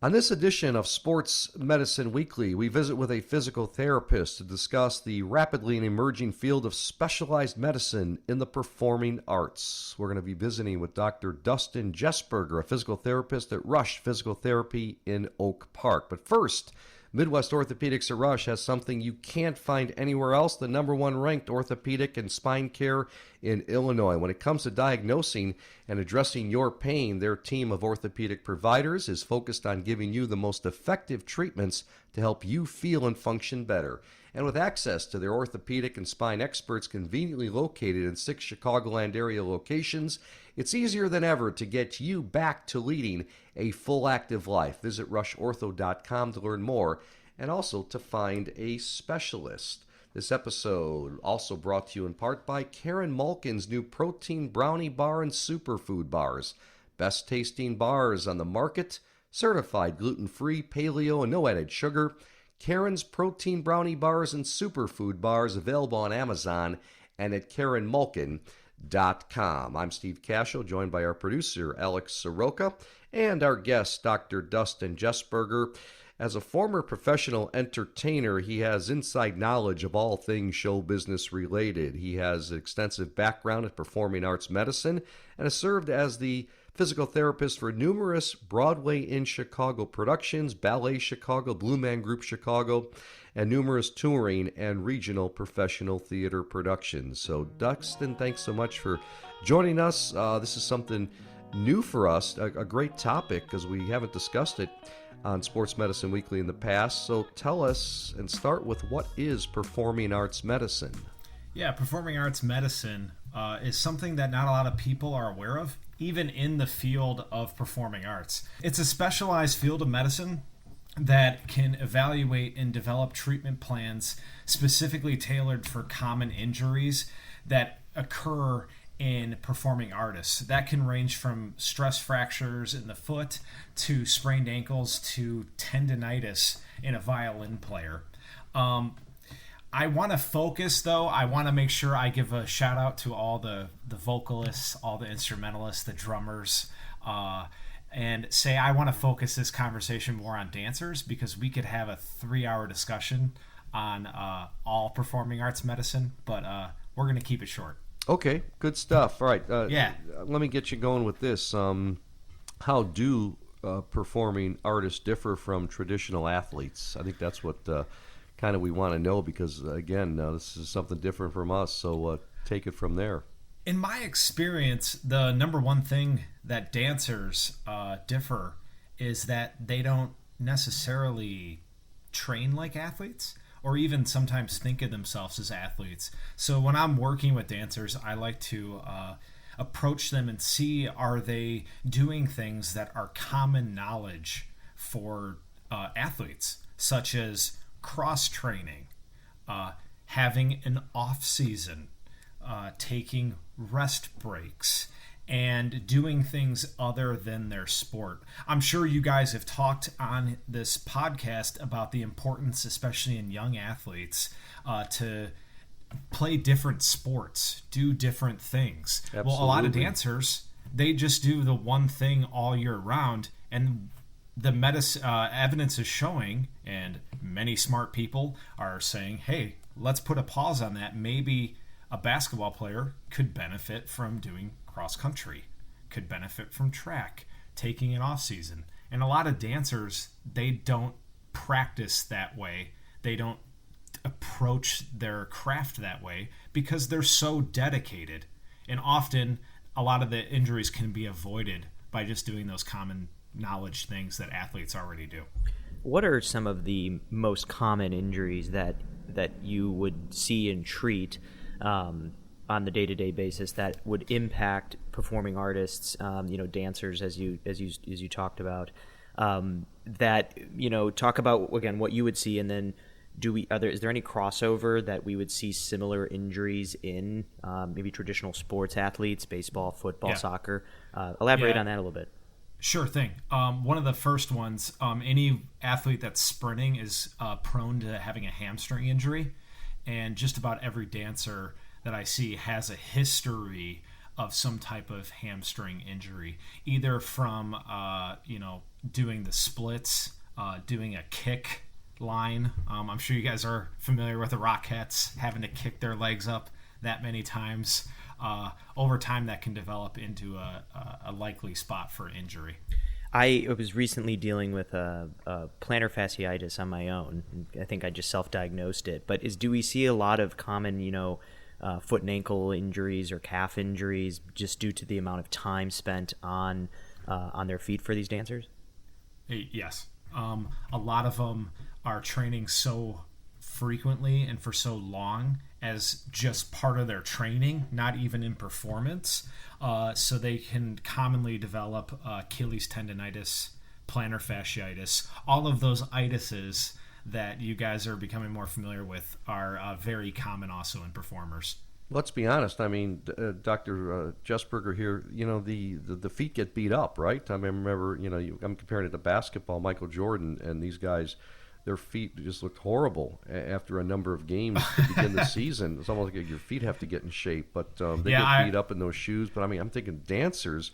On this edition of Sports Medicine Weekly, we visit with a physical therapist to discuss the rapidly emerging field of specialized medicine in the performing arts. We're going to be visiting with Dr. Dustin Jesberger, a physical therapist at Rush Physical Therapy in Oak Park. But first, Midwest Orthopedics at Rush has something you can't find anywhere else, the number one ranked orthopedic and spine care in Illinois. When it comes to diagnosing and addressing your pain, their team of orthopedic providers is focused on giving you the most effective treatments to help you feel and function better. And with access to their orthopedic and spine experts conveniently located in 6 Chicagoland area locations, it's easier than ever to get you back to leading a full active life. Visit rushortho.com to learn more and also to find a specialist. This episode also brought to you in part by Karen Malkin's new Protein Brownie Bar and Superfood Bars. Best tasting bars on the market, certified gluten-free, paleo, and no added sugar. Karen's Protein Brownie Bars and Superfood Bars available on Amazon and at KarenMalkin.com. I'm Steve Cashel, joined by our producer, Alex Soroka, and our guest, Dr. Dustin Jesberger. As a former professional entertainer, he has inside knowledge of all things show business related. He has an extensive background in performing arts medicine and has served as the physical therapist for numerous Broadway in Chicago productions, Ballet Chicago, Blue Man Group Chicago, and numerous touring and regional professional theater productions. So, Dustin, thanks so much for joining us. This is something new for us, a great topic because we haven't discussed it on Sports Medicine Weekly in the past. So tell us and start with, what is performing arts medicine? Yeah, performing arts medicine is something that not a lot of people are aware of, even in the field of performing arts. It's a specialized field of medicine that can evaluate and develop treatment plans specifically tailored for common injuries that occur in performing artists. That can range from stress fractures in the foot to sprained ankles to tendinitis in a violin player. I want to focus, though. I want to make sure I give a shout out to all the vocalists, all the instrumentalists, the drummers, and say I want to focus this conversation more on dancers, because we could have a 3-hour discussion on all performing arts medicine, but we're going to keep it short. Okay, good stuff. All right. Yeah. Let me get you going with this. How do performing artists differ from traditional athletes? I think that's what kind of we want to know, because, again, this is something different from us. So take it from there. In my experience, the number one thing that dancers differ is that they don't necessarily train like athletes, or even sometimes think of themselves as athletes. So when I'm working with dancers, I like to approach them and see, are they doing things that are common knowledge for athletes, such as cross-training, having an off-season, taking rest breaks, and doing things other than their sport. I'm sure you guys have talked on this podcast about the importance, especially in young athletes, to play different sports, do different things. Absolutely. Well, a lot of dancers, they just do the one thing all year round, and the evidence is showing, and many smart people are saying, hey, let's put a pause on that. Maybe a basketball player could benefit from doing cross country, could benefit from track, taking an off season. And a lot of dancers, they don't practice that way. They don't approach their craft that way because they're so dedicated. And often a lot of the injuries can be avoided by just doing those common knowledge things that athletes already do. What are some of the most common injuries that you would see and treat on the day-to-day basis that would impact performing artists, dancers, as you talked about, that, talk about, again, what you would see, and then is there any crossover that we would see similar injuries in maybe traditional sports athletes, baseball, football, soccer? Elaborate on that a little bit. Sure thing. One of the first ones, any athlete that's sprinting is prone to having a hamstring injury, and just about every dancer that I see has a history of some type of hamstring injury, either from doing the splits, doing a kick line. I'm sure you guys are familiar with the Rockettes having to kick their legs up that many times. Over time, that can develop into a likely spot for injury. I was recently dealing with a plantar fasciitis on my own. I think I just self-diagnosed it. But do we see a lot of common, foot and ankle injuries or calf injuries just due to the amount of time spent on their feet for these dancers? Yes. A lot of them are training so frequently and for so long as just part of their training, not even in performance. So they can commonly develop Achilles tendonitis, plantar fasciitis. All of those itises that you guys are becoming more familiar with are very common also in performers. Let's be honest. I mean, Dr. Jesberger here, the feet get beat up, right? I mean, remember, I'm comparing it to basketball, Michael Jordan, and these guys, their feet just looked horrible after a number of games to begin the season. It's almost like your feet have to get in shape, but they get beat up in those shoes. But I mean, I'm thinking dancers,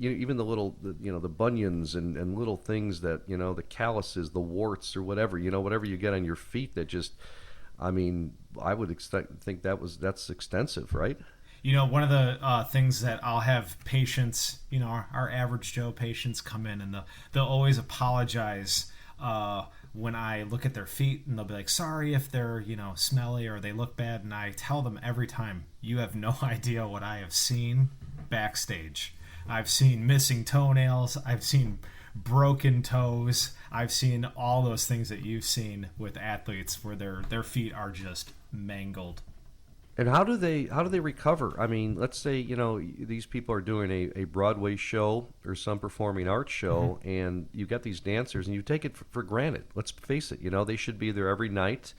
even the little, the bunions and little things that, the calluses, the warts or whatever, whatever you get on your feet that just, I mean, I would think that's extensive, right? One of the things that I'll have patients, our average Joe patients come in and they'll always apologize when I look at their feet, and they'll be like, sorry if they're, smelly or they look bad. And I tell them every time, you have no idea what I have seen backstage. I've seen missing toenails. I've seen broken toes. I've seen all those things that you've seen with athletes where their feet are just mangled. And how do they recover? I mean, let's say, these people are doing a Broadway show or some performing arts show, mm-hmm. and you get these dancers and you take it for granted. Let's face it, they should be there every night.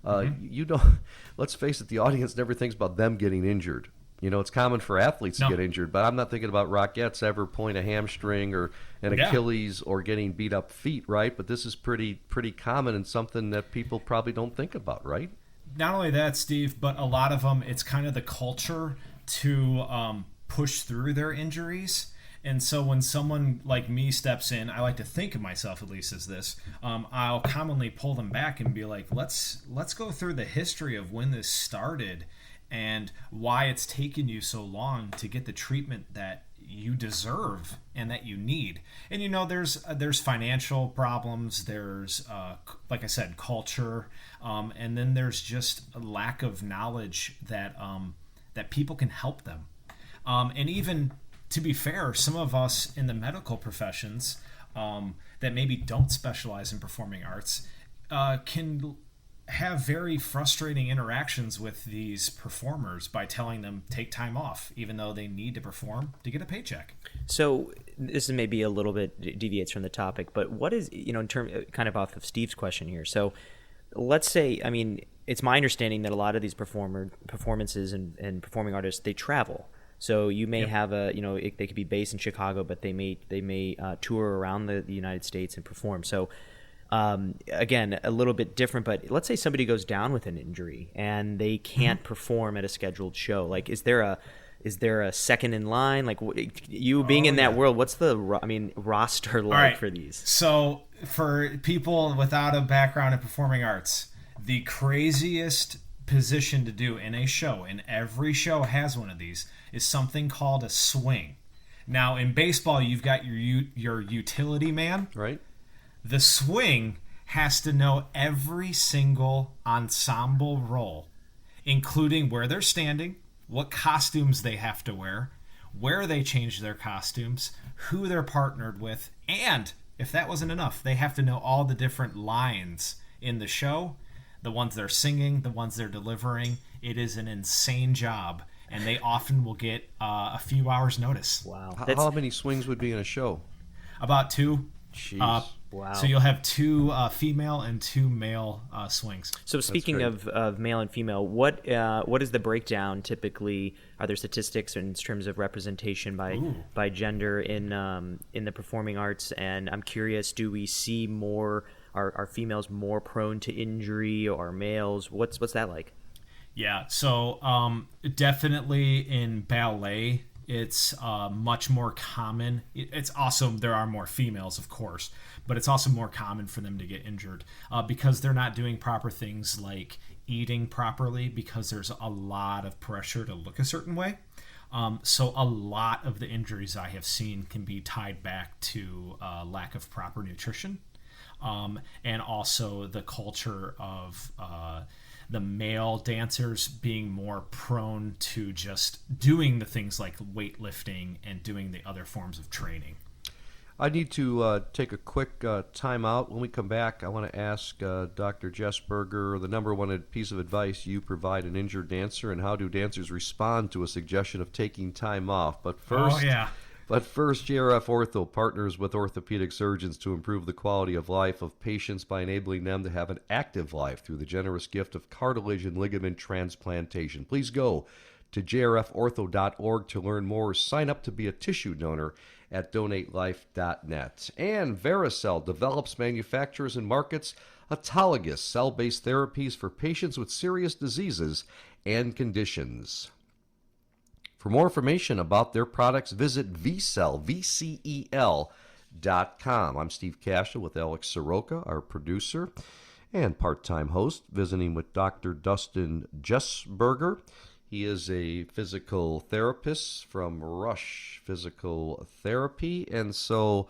Mm-hmm. Let's face it, the audience never thinks about them getting injured. It's common for athletes to get injured, but I'm not thinking about Rockettes ever pulling a hamstring or an Achilles or getting beat up feet, right? But this is pretty common and something that people probably don't think about, right? Not only that, Steve, but a lot of them, it's kind of the culture to push through their injuries. And so when someone like me steps in, I like to think of myself at least as this, I'll commonly pull them back and be like, let's go through the history of when this started and why it's taken you so long to get the treatment that you deserve and that you need. And there's financial problems, there's like I said, culture, and then there's just a lack of knowledge that people can help them. And even to be fair, some of us in the medical professions that maybe don't specialize in performing arts can have very frustrating interactions with these performers by telling them take time off, even though they need to perform to get a paycheck. So this is maybe a little bit deviates from the topic, but what is, in terms kind of off of Steve's question here. So let's say, I mean, it's my understanding that a lot of these performances and performing artists, they travel. So you may have they could be based in Chicago, but they may tour around the United States and perform. So again, a little bit different, but let's say somebody goes down with an injury and they can't perform at a scheduled show. Like, is there a second in line? Like, you being in that world, what's the roster like for these? So for people without a background in performing arts, the craziest position to do in a show, and every show has one of these, is something called a swing. Now, in baseball, you've got your utility man. Right. The swing has to know every single ensemble role, including where they're standing, what costumes they have to wear, where they change their costumes, who they're partnered with, and if that wasn't enough, they have to know all the different lines in the show, the ones they're singing, the ones they're delivering. It is an insane job, and they often will get a few hours' notice. Wow. How many swings would be in a show? About 2. Jeez. Wow. So you'll have 2 female and 2 male swings. So speaking of male and female, what is the breakdown typically? Are there statistics in terms of representation by gender in the performing arts? And I'm curious, do we see more? Are females more prone to injury, or males? What's that like? Yeah, so definitely in ballet, it's much more common. It's also, there are more females, of course, but it's also more common for them to get injured because they're not doing proper things like eating properly, because there's a lot of pressure to look a certain way. So a lot of the injuries I have seen can be tied back to lack of proper nutrition, and also the culture of the male dancers being more prone to just doing the things like weightlifting and doing the other forms of training. I need to take a quick time out. When we come back, I want to ask Dr. Jesberger the number one piece of advice you provide an injured dancer, and how do dancers respond to a suggestion of taking time off. But first, JRF Ortho partners with orthopedic surgeons to improve the quality of life of patients by enabling them to have an active life through the generous gift of cartilage and ligament transplantation. Please go to jrfortho.org to learn more. Sign up to be a tissue donor at donatelife.net. And Vericel develops, manufactures, and markets autologous cell-based therapies for patients with serious diseases and conditions. For more information about their products, visit vcel.com. I'm Steve Cashel with Alex Soroka, our producer and part-time host, visiting with Dr. Dustin Jesberger. He is a physical therapist from Rush Physical Therapy. And so,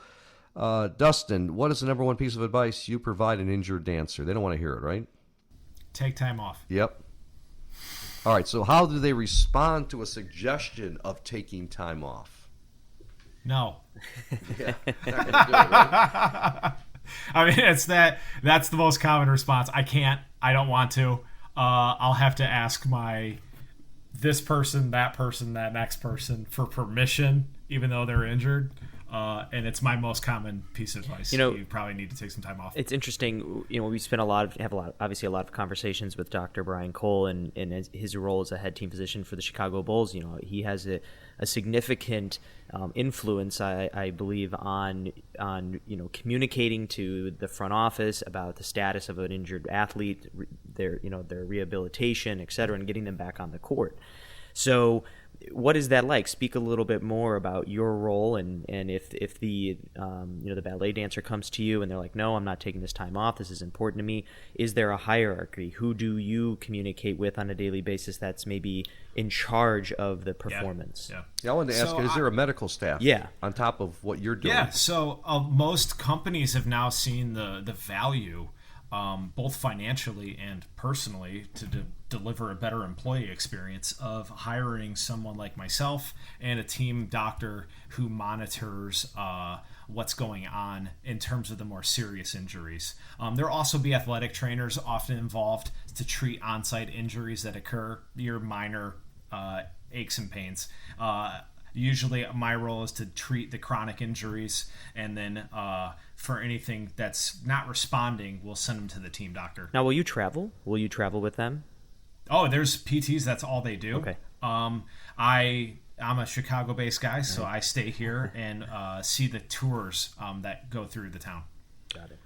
Dustin, what is the number one piece of advice you provide an injured dancer? They don't want to hear it, right? Take time off. Yep. All right, so how do they respond to a suggestion of taking time off? No. Yeah, not gonna do it, right? I mean, that's the most common response. I can't. I don't want to. I'll have to ask this person, that next person for permission, even though they're injured. And it's my most common piece of advice. You probably need to take some time off. It's interesting. We spent obviously a lot of conversations with Dr. Brian Cole and his role as a head team physician for the Chicago Bulls. He has a significant influence, I believe, on communicating to the front office about the status of an injured athlete, their rehabilitation, et cetera, and getting them back on the court. So, what is that like? Speak a little bit more about your role, and if the the ballet dancer comes to you and they're like, no, I'm not taking this time off, this is important to me. Is there a hierarchy? Who do you communicate with on a daily basis that's maybe in charge of the performance? Yeah, I wanted to ask, is there a medical staff on top of what you're doing? Yeah, so most companies have now seen the value, both financially and personally, to deliver a better employee experience of hiring someone like myself and a team doctor who monitors what's going on in terms of the more serious injuries. There'll also be athletic trainers often involved to treat on-site injuries that occur, your minor aches and pains. Usually my role is to treat the chronic injuries, and then for anything that's not responding, we'll send them to the team doctor. Now, will you travel? Will you travel with them? Oh, there's PTs. That's all they do. Okay. I'm a Chicago-based guy, so I stay here and see the tours that go through the town. Got it.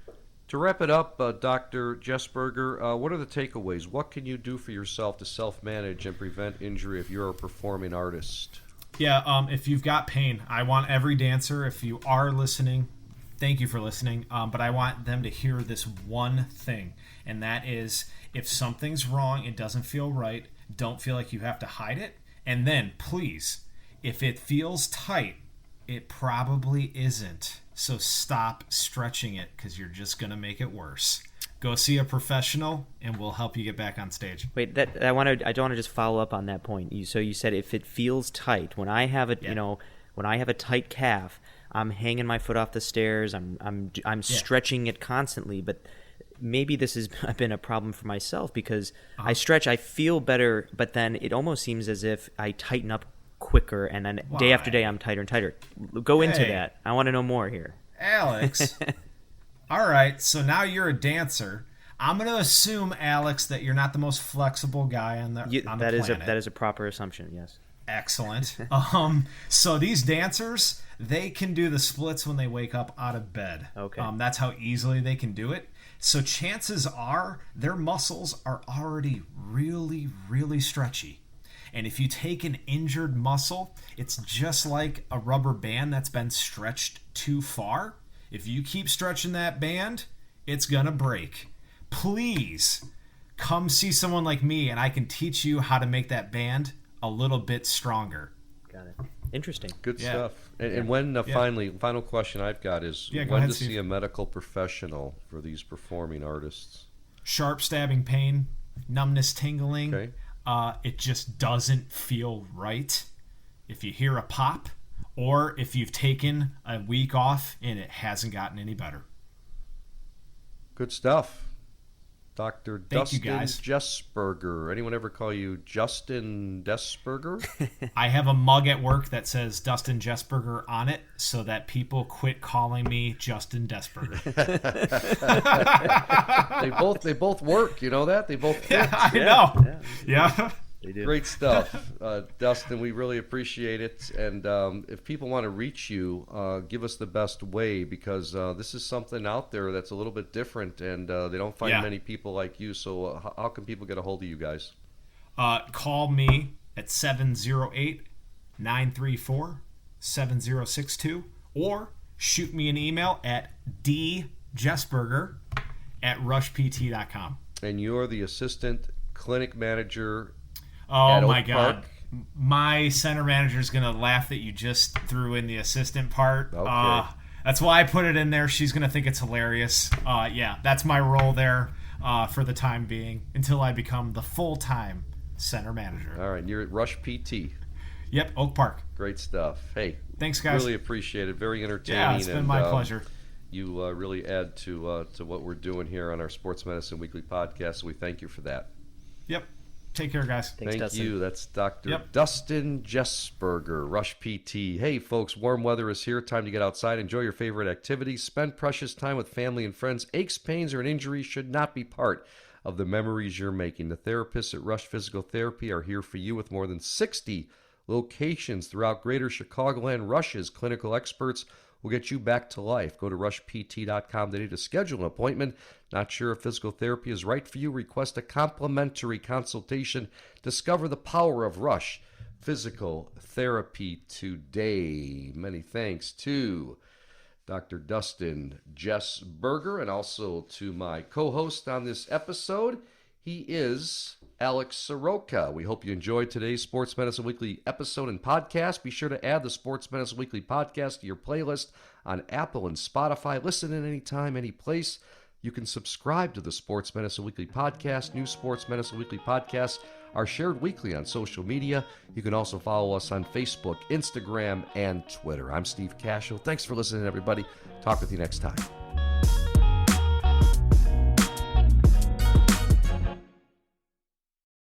To wrap it up, Dr. Jesberger, what are the takeaways? What can you do for yourself to self-manage and prevent injury if you're a performing artist? Yeah, if you've got pain, I want every dancer, if you are listening, thank you for listening, but I want them to hear this one thing, and that is, if something's wrong, it doesn't feel right, don't feel like you have to hide it, and then, please, if it feels tight, it probably isn't, so stop stretching it, because you're just going to make it worse. Go see a professional, and we'll help you get back on stage. Wait, I don't want to just follow up on that point. So you said if it feels tight, when I have when I have a tight calf, I'm hanging my foot off the stairs. I'm stretching it constantly, but maybe this has been a problem for myself because I stretch, I feel better, but then it almost seems as if I tighten up quicker, and then day after day I'm tighter and tighter. Go into that. I want to know more here, Alex. All right, so now you're a dancer. I'm going to assume, Alex, that you're not the most flexible guy on the planet. That is a proper assumption, yes. Excellent. So these dancers, they can do the splits when they wake up out of bed. Okay. That's how easily they can do it. So chances are their muscles are already really, really stretchy. And if you take an injured muscle, it's just like a rubber band that's been stretched too far. If you keep stretching that band, it's going to break. Please come see someone like me, and I can teach you how to make that band a little bit stronger. Got it. Interesting. Good stuff. And when final question I've got is when to see a medical professional for these performing artists? Sharp stabbing pain, numbness, tingling. Okay. It just doesn't feel right. If you hear a pop, or if you've taken a week off and it hasn't gotten any better. Good stuff. Dr. Thank you, Dustin guys. Jesberger. Anyone ever call you Justin Jesberger? I have a mug at work that says Dustin Jesberger on it so that people quit calling me Justin Jesberger. They both work, you know that? They both fit. Yeah, I know. Yeah. They do. Great stuff. Dustin, we really appreciate it. And if people want to reach you, give us the best way, because this is something out there that's a little bit different, and they don't find many people like you. So how can people get a hold of you guys? Call me at 708-934-7062, or shoot me an email at djesberger@rushpt.com. And you're the assistant clinic manager. Oh my God. Park. My center manager is going to laugh that you just threw in the assistant part. Okay. That's why I put it in there. She's going to think it's hilarious. Yeah, that's my role there for the time being until I become the full-time center manager. All right, and you're at Rush PT. Yep, Oak Park. Great stuff. Hey, thanks, guys. Really appreciate it. Very entertaining. Yeah, it's been my pleasure. You really add to what we're doing here on our Sports Medicine Weekly podcast, so we thank you for that. Yep. Take care, guys. Thanks, Thank Dustin. you. That's Dr. Dustin Jesberger, Rush PT. Hey, folks, warm weather is here. Time to get outside, enjoy your favorite activities, spend precious time with family and friends. Aches, pains, or an injury should not be part of the memories you're making. The therapists at Rush Physical Therapy are here for you with more than 60 locations throughout greater Chicagoland. Rush's clinical experts will get you back to life. Go to rushpt.com today to schedule an appointment. Not sure if physical therapy is right for you? Request a complimentary consultation. Discover the power of Rush Physical Therapy today. Many thanks to Dr. Dustin Jesberger, and also to my co-host on this episode. He is Alex Soroka. We hope you enjoyed today's Sports Medicine Weekly episode and podcast. Be sure to add the Sports Medicine Weekly podcast to your playlist on Apple and Spotify. Listen at any time, any place. You can subscribe to the Sports Medicine Weekly podcast. New Sports Medicine Weekly podcasts are shared weekly on social media. You can also follow us on Facebook, Instagram, and Twitter. I'm Steve Cashel. Thanks for listening, everybody. Talk with you next time.